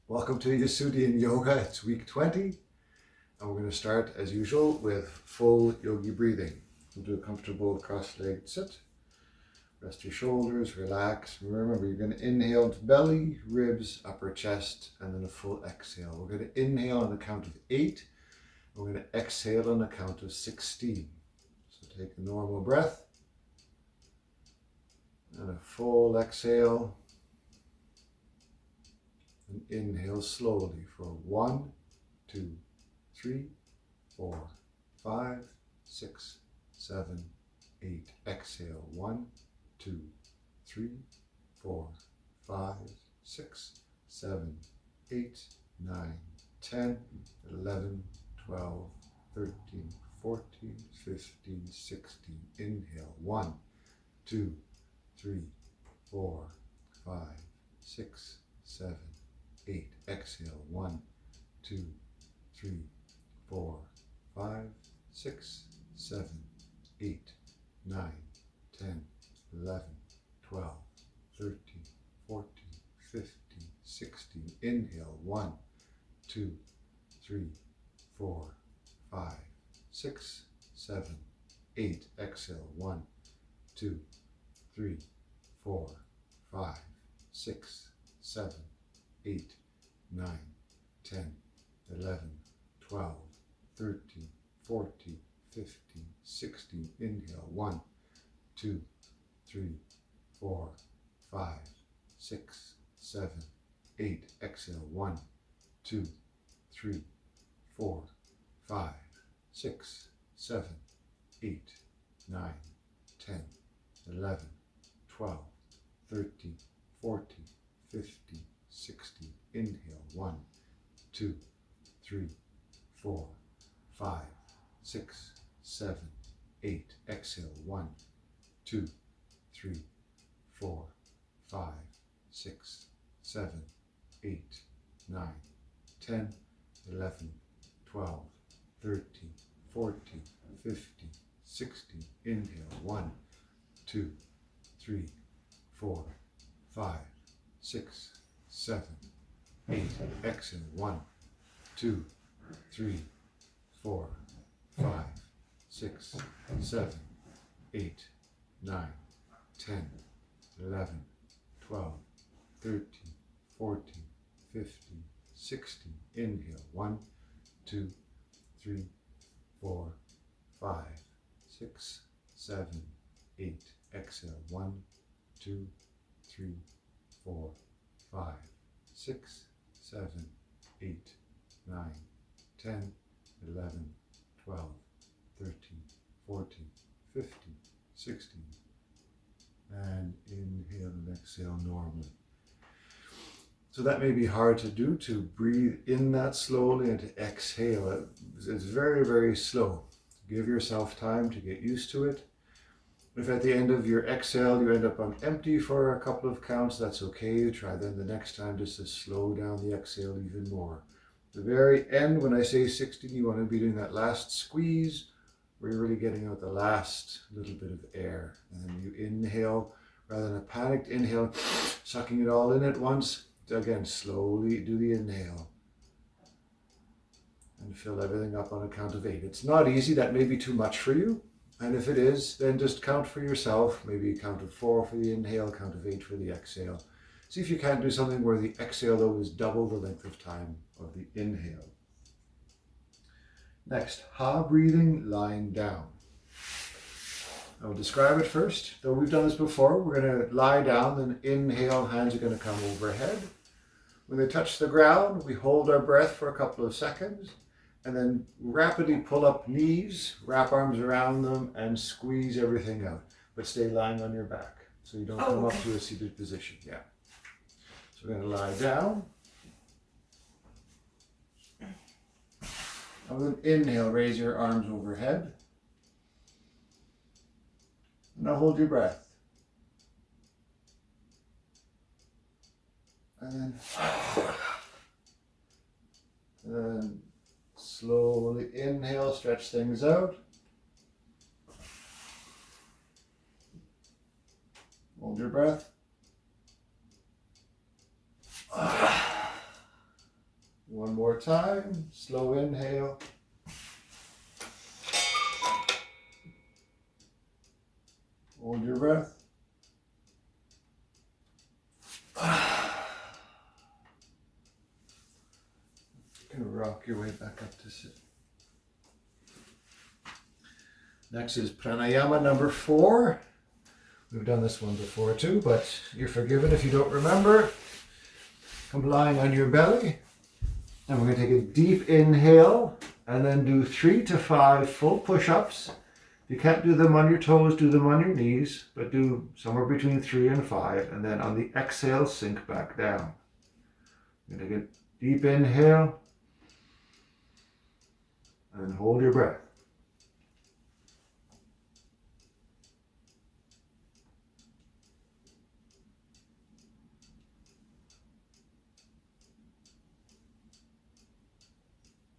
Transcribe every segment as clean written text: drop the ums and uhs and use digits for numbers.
Welcome to Yesudian Yoga. It's week 20, and we're going to start as usual with full yogi breathing. We'll do a comfortable cross-legged sit. Rest your shoulders, relax. Remember, you're going to inhale into belly, ribs, upper chest, and then a full exhale. We're going to inhale on the count of 8. We're going to exhale on the count of 16. So take a normal breath and a full exhale. And inhale slowly for 1, 2, 3, 4, 5, 6, 7, 8. Exhale 1, 2, 3, 4, 5, 6, 7, 8, 9, 10, 11, 12, 13, 14, 15, 16. Inhale 1, 2, 3, 4, 5, 6, 7, 8. Exhale 1, 2, 3, 4, 5, 6, 7, 8, 9, 10, 11, 12, 13, 14, 15, 16. Inhale 1, 2, 3, 4, 5, 6, 7, 8. Exhale 1, 2, 3, 4, 5, 6, 7, 8, 9, 10, 11, 12, 13, 14, 15, 16. Inhale 1, 2, 3, 4, 5, 6, 7, 8. Exhale 1, 2, 3, 4, 5, 6, 7, 8, 9, 10, 11, 12, 13, 14, 15, 16. Inhale 1, 2, 3, 4, 5, 6, 7, 8. Exhale 1, 2, 3, 4, 5, 6, 7, 8, 9, 10, 11, 12, 13, 14, 15, 16. Inhale 1, 2, 3, 4, 5, 6, 7, 8. Exhale 1, 2, 3, 4, 5, 6, 7, 8, 9, 10, 11, 12, 13, 14, 15, 16. Inhale 1, 2, 3, 4, 5, 6, 7, 8. Exhale 1, 2, 3, 4, 5, 6, 7, 8, 9, 10, 11, 12, 13, 14, 15, 16. And inhale and exhale normally. So that may be hard to do, to breathe in that slowly and to exhale. It's very, very slow. Give yourself time to get used to it. If at the end of your exhale you end up on empty for a couple of counts, that's okay. Try then the next time just to slow down the exhale even more. At the very end, when I say 16, you want to be doing that last squeeze where you're really getting out the last little bit of air. And then you inhale, rather than a panicked inhale, sucking it all in at once. Again, slowly do the inhale. And fill everything up on a count of 8. It's not easy. That may be too much for you. And if it is, then just count for yourself. Maybe a count of 4 for the inhale, count of 8 for the exhale. See if you can't do something where the exhale, though, is double the length of time of the inhale. Next, ha breathing, lying down. I will describe it first. Though we've done this before, we're going to lie down, then inhale, hands are going to come overhead. When they touch the ground, we hold our breath for a couple of seconds. And then rapidly pull up knees, wrap arms around them, and squeeze everything out. But stay lying on your back, so you don't come up to a seated position. Yeah. So we're going to lie down. And with an inhale, raise your arms overhead. Now hold your breath. And then slowly inhale, stretch things out. Hold your breath. One more time. Slow inhale. Hold your breath. You can rock your way back up to sit. Next is Pranayama number 4. We've done this one before too, but you're forgiven if you don't remember. Come lying on your belly. And we're going to take a deep inhale and then do 3 to 5 full push-ups. If you can't do them on your toes, do them on your knees, but do somewhere between 3 and 5. And then on the exhale, sink back down. You're going to take a deep inhale and hold your breath.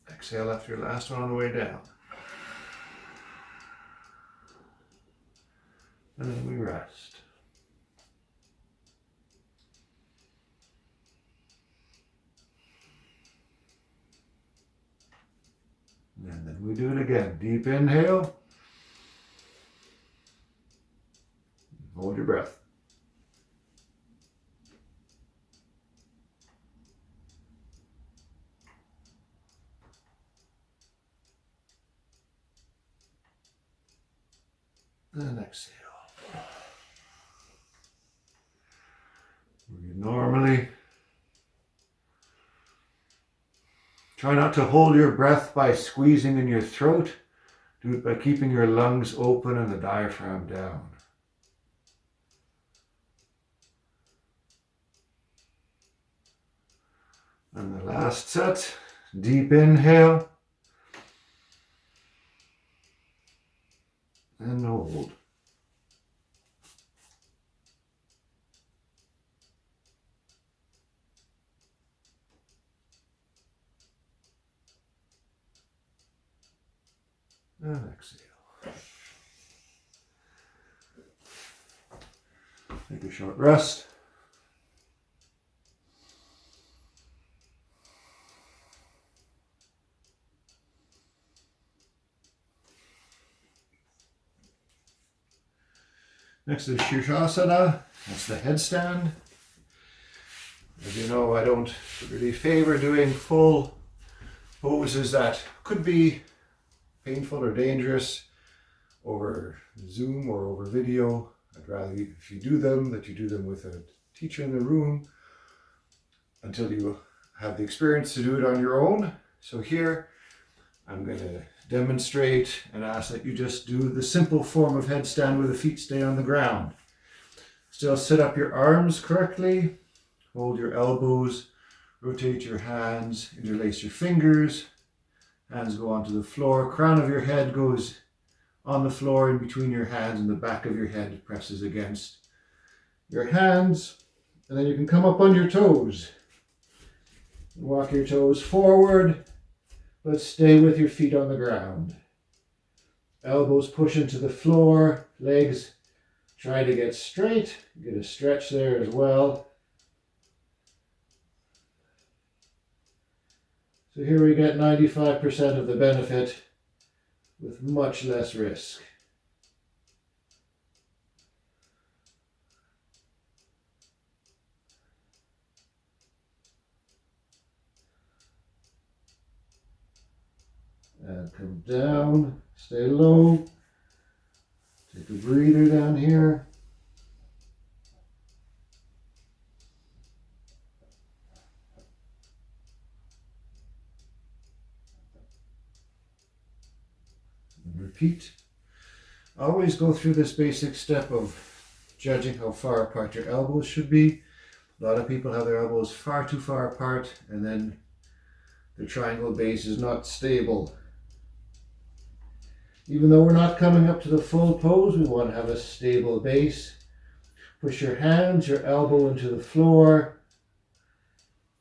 Exhale after your last one on the way down. And then we rest. And then we do it again. Deep inhale. Hold your breath. And exhale. You normally try not to hold your breath by squeezing in your throat. Do it by keeping your lungs open and the diaphragm down. And the last set, deep inhale. And hold. And exhale. Take a short rest. Next is Sirshasana. That's the headstand. As you know, I don't really favor doing full poses that could be painful or dangerous over Zoom or over video. I'd rather, if you do them, that you do them with a teacher in the room until you have the experience to do it on your own. So here, I'm going to demonstrate and ask that you just do the simple form of headstand where the feet stay on the ground. Still sit up your arms correctly, hold your elbows, rotate your hands, interlace your fingers, hands go onto the floor, crown of your head goes on the floor in between your hands and the back of your head presses against your hands, and then you can come up on your toes. Walk your toes forward, but stay with your feet on the ground. Elbows push into the floor, legs try to get straight. Get a stretch there as well. So here we get 95% of the benefit with much less risk. And come down, stay low. Take a breather down here. And repeat. Always go through this basic step of judging how far apart your elbows should be. A lot of people have their elbows far too far apart, and then the triangle base is not stable. Even though we're not coming up to the full pose, we want to have a stable base. Push your hands, your elbow into the floor.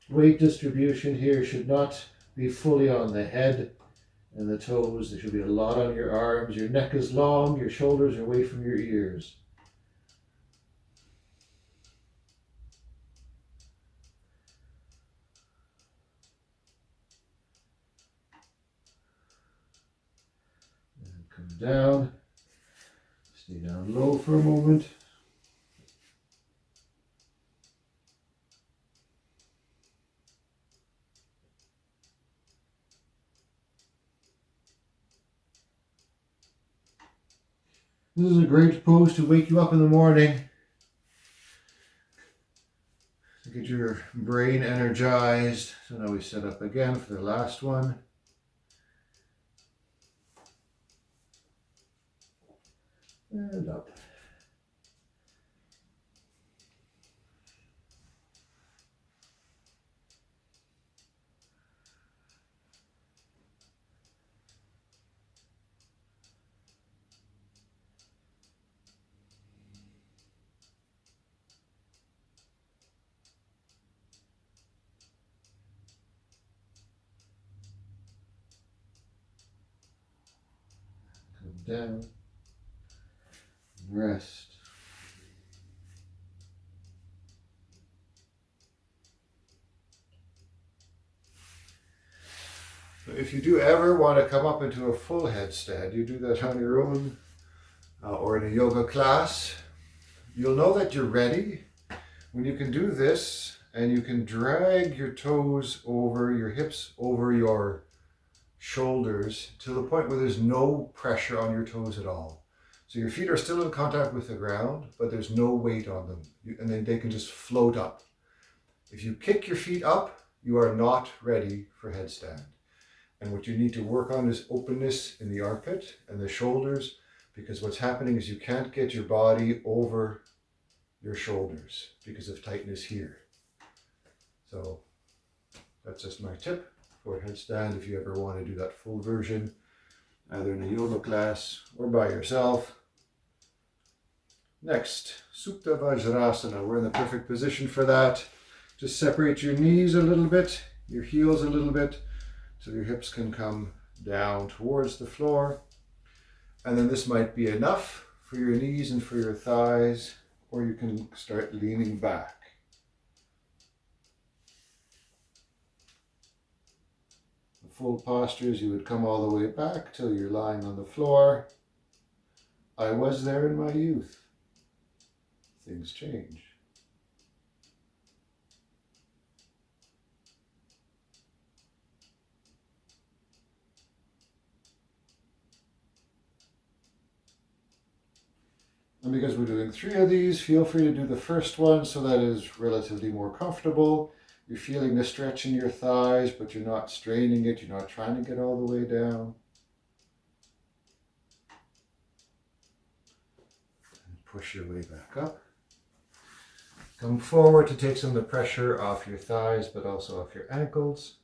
Weight distribution here should not be fully on the head and the toes. There should be a lot on your arms. Your neck is long, your shoulders are away from your ears. Come down. Stay down low for a moment. This is a great pose to wake you up in the morning. To get your brain energized. So now we sit up again for the last one. And up. Come down. Rest. So if you do ever want to come up into a full headstand, you do that on your own or in a yoga class, you'll know that you're ready when you can do this and you can drag your toes over, your hips over your shoulders to the point where there's no pressure on your toes at all. So your feet are still in contact with the ground, but there's no weight on them. And then they can just float up. If you kick your feet up, you are not ready for headstand. And what you need to work on is openness in the armpit and the shoulders, because what's happening is you can't get your body over your shoulders because of tightness here. So that's just my tip for headstand if you ever want to do that full version, either in a yoga class or by yourself. Next, Supta vajrasana. We're in the perfect position for that. Just separate your knees a little bit, your heels a little bit, so your hips can come down towards the floor. And then this might be enough for your knees and for your thighs, or you can start leaning back. The full postures, you would come all the way back till you're lying on the floor. I was there in my youth. Things change. And because we're doing 3 of these, feel free to do the first one so that is relatively more comfortable. You're feeling the stretch in your thighs, but you're not straining it. You're not trying to get all the way down. And push your way back up. Come forward to take some of the pressure off your thighs, but also off your ankles.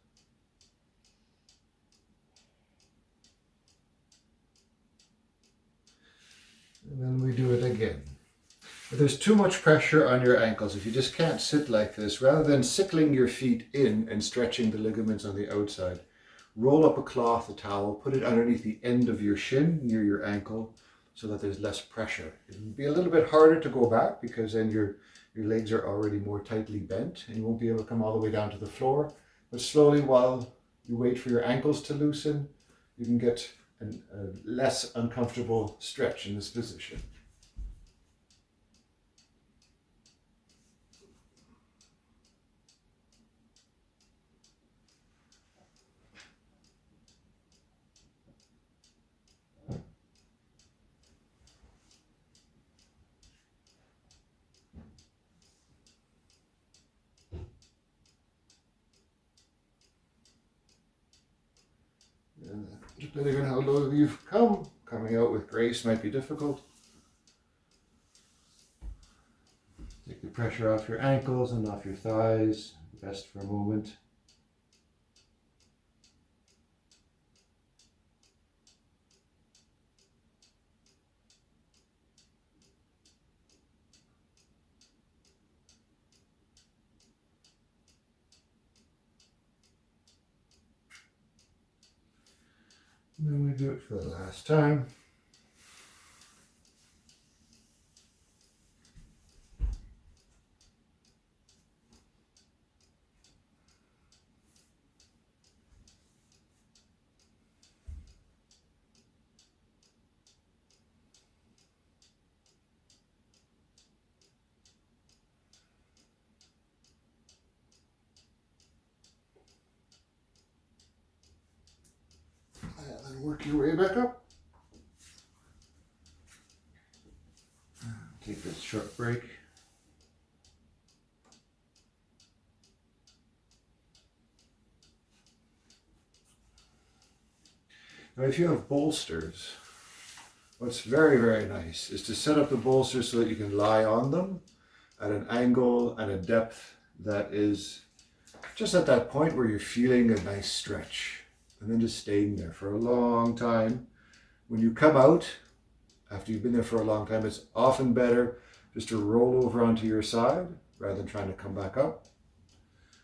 And then we do it again. If there's too much pressure on your ankles, if you just can't sit like this, rather than sickling your feet in and stretching the ligaments on the outside, roll up a cloth, a towel, put it underneath the end of your shin near your ankle so that there's less pressure. It will be a little bit harder to go back because then your legs are already more tightly bent and you won't be able to come all the way down to the floor. But slowly, while you wait for your ankles to loosen, you can get a less uncomfortable stretch in this position. Depending on how low you've come, coming out with grace might be difficult. Take the pressure off your ankles and off your thighs, rest for a moment. And then we do it for the last time. work your way back up. Take this short break. Now, if you have bolsters, what's very, very nice is to set up the bolsters so that you can lie on them at an angle and a depth that is just at that point where you're feeling a nice stretch, and then just staying there for a long time. When you come out, after you've been there for a long time, it's often better just to roll over onto your side rather than trying to come back up.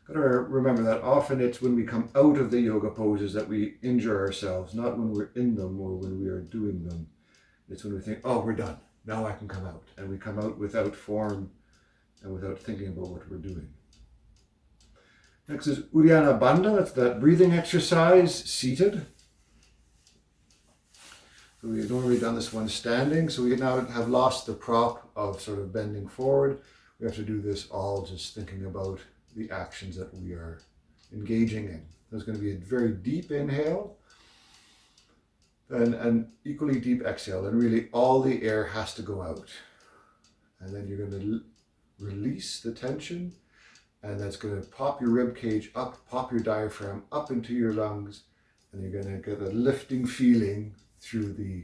Got to remember that often it's when we come out of the yoga poses that we injure ourselves, not when we're in them or when we are doing them. It's when we think, oh, we're done, now I can come out. And we come out without form and without thinking about what we're doing. Next is Uddiyana bandha. That's that breathing exercise, seated. So we've already done this one standing, so we now have lost the prop of sort of bending forward. We have to do this all just thinking about the actions that we are engaging in. There's going to be a very deep inhale, then an equally deep exhale, and really all the air has to go out. And then you're going to release the tension, and that's going to pop your rib cage up, pop your diaphragm up into your lungs, and you're going to get a lifting feeling through the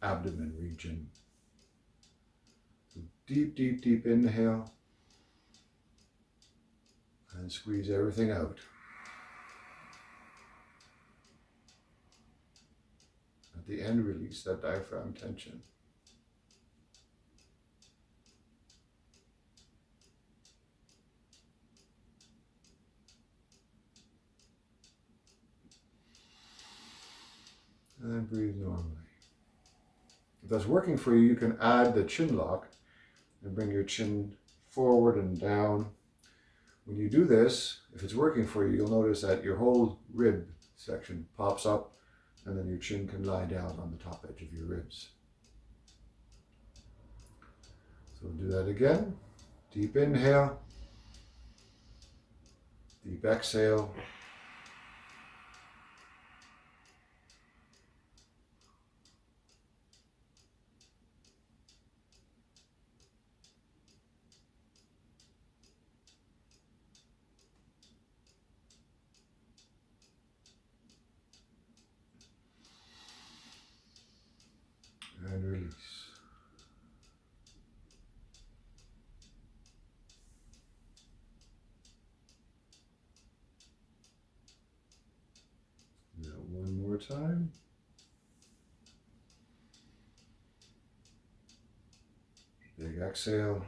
abdomen region. So deep, deep, deep inhale, and squeeze everything out. At the end, release that diaphragm tension. And then breathe normally. If that's working for you, you can add the chin lock and bring your chin forward and down. When you do this, if it's working for you, you'll notice that your whole rib section pops up, and then your chin can lie down on the top edge of your ribs. So we'll do that again. Deep inhale, deep exhale. And release. Now one more time. Big exhale.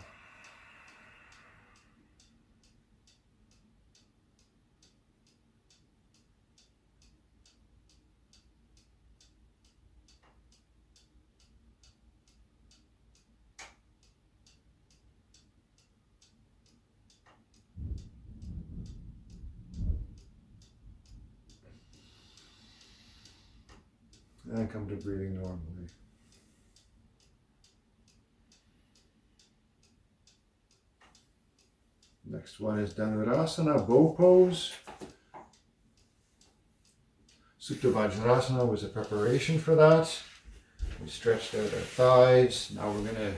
And come to breathing normally. Next one is Dhanurasana Bow Pose. Supta vajrasana was a preparation for that. We stretched out our thighs. Now we're going to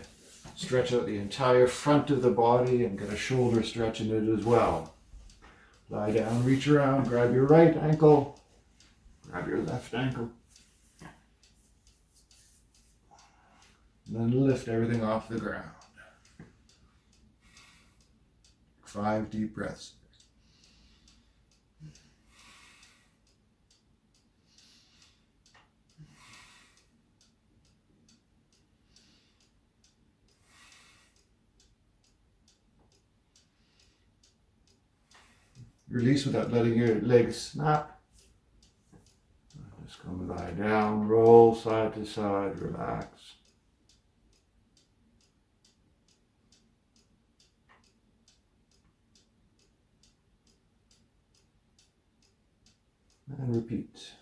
stretch out the entire front of the body and get a shoulder stretch in it as well. Lie down, reach around, grab your right ankle, grab your left ankle. And then lift everything off the ground. 5 deep breaths. Release without letting your legs snap. Just come lie down, roll side to side, relax. And repeat.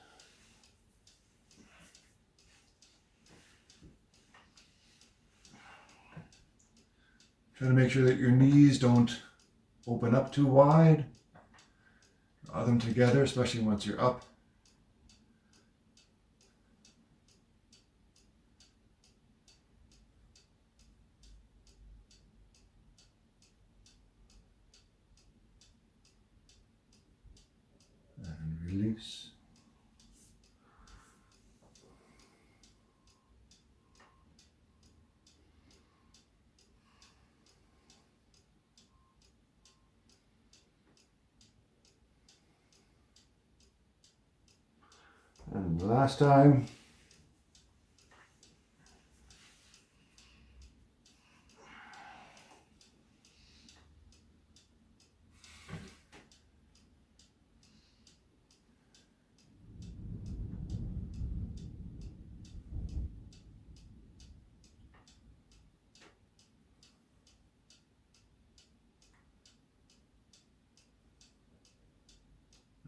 Try to make sure that your knees don't open up too wide. Draw them together, especially once you're up. release. And last time.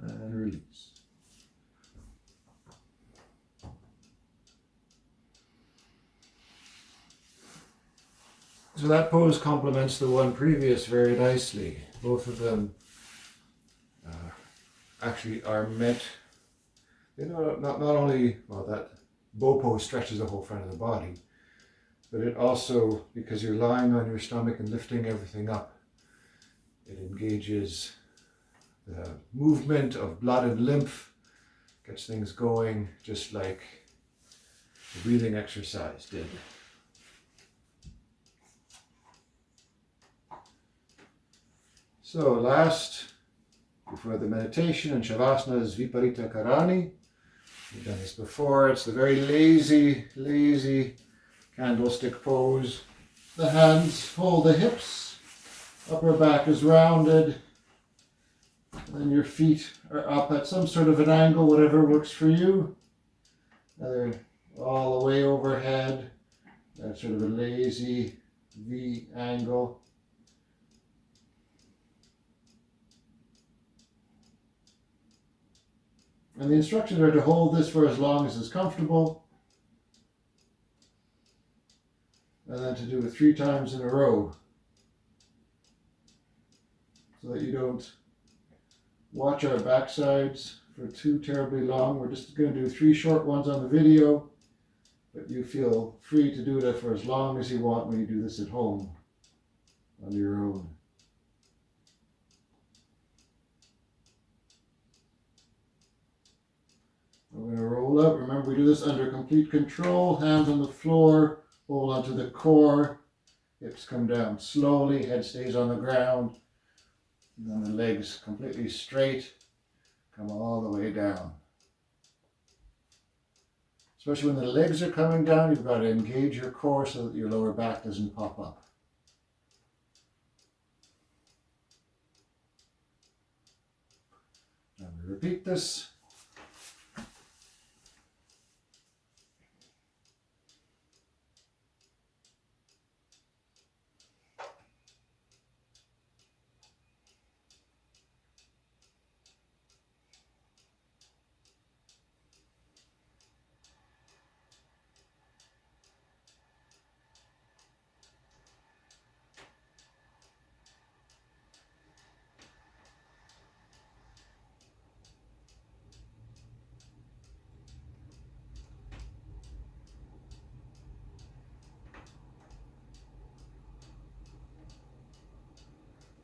And release. So that pose complements the one previous very nicely. Both of them actually are meant, you know, not only, well, that bow pose stretches the whole front of the body, but it also, because you're lying on your stomach and lifting everything up, it engages the movement of blood and lymph, gets things going, just like the breathing exercise did. So last, before the meditation and Savasana, is Viparita karani. We've done this before. It's the very lazy candlestick pose. The hands hold the hips, upper back is rounded, and your feet are up at some sort of an angle, whatever works for you. They're all the way overhead. That's sort of a lazy V angle. And the instructions are to hold this for as long as is comfortable, and then to do it 3 times in a row, so that you don't watch our backsides for too terribly long. We're just going to do 3 short ones on the video, but you feel free to do it for as long as you want when you do this at home on your own. We're going to roll up. Remember, we do this under complete control. Hands on the floor, hold onto the core. Hips come down slowly, head stays on the ground. And then the legs completely straight, come all the way down. Especially when the legs are coming down, you've got to engage your core so that your lower back doesn't pop up. And we repeat this.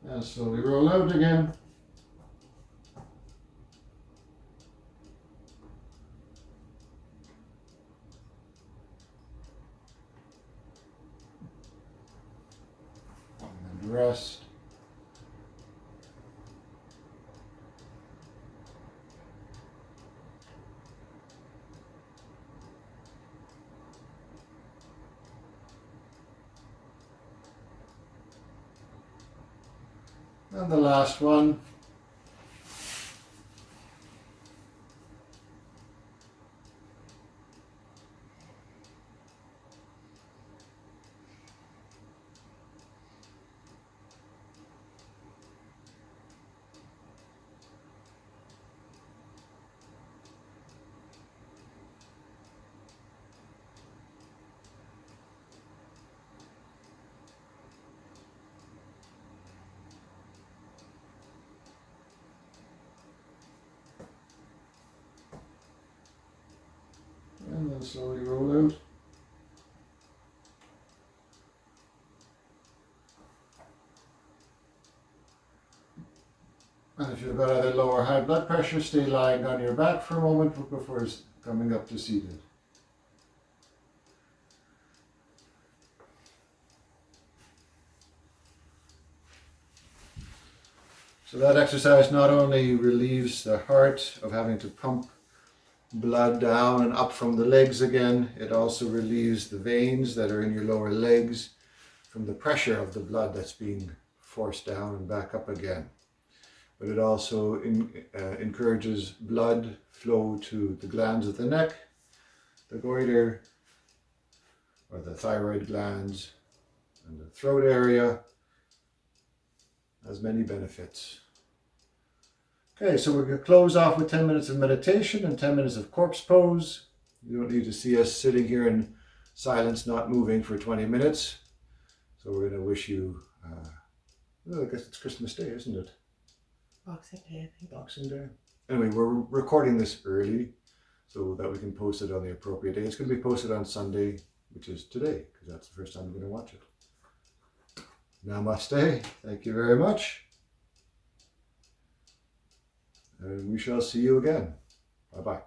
And slowly roll out again. And rest. And the last one. And then slowly roll out. if you've got either low or high blood pressure, stay lying on your back for a moment before coming up to seated. So that exercise not only relieves the heart of having to pump blood down and up from the legs again, it also relieves the veins that are in your lower legs from the pressure of the blood that's being forced down and back up again. But it also encourages blood flow to the glands of the neck, the goiter, or the thyroid glands, and the throat area. Has many benefits. Okay, so we're going to close off with 10 minutes of meditation and 10 minutes of corpse pose. You don't need to see us sitting here in silence, not moving for 20 minutes. So we're going to wish you, I guess it's Christmas Day, isn't it? Boxing Day, I think. Boxing Day. Anyway, we're recording this early so that we can post it on the appropriate day. It's going to be posted on Sunday, which is today, because that's the first time we're going to watch it. Namaste. Thank you very much. And we shall see you again. Bye-bye.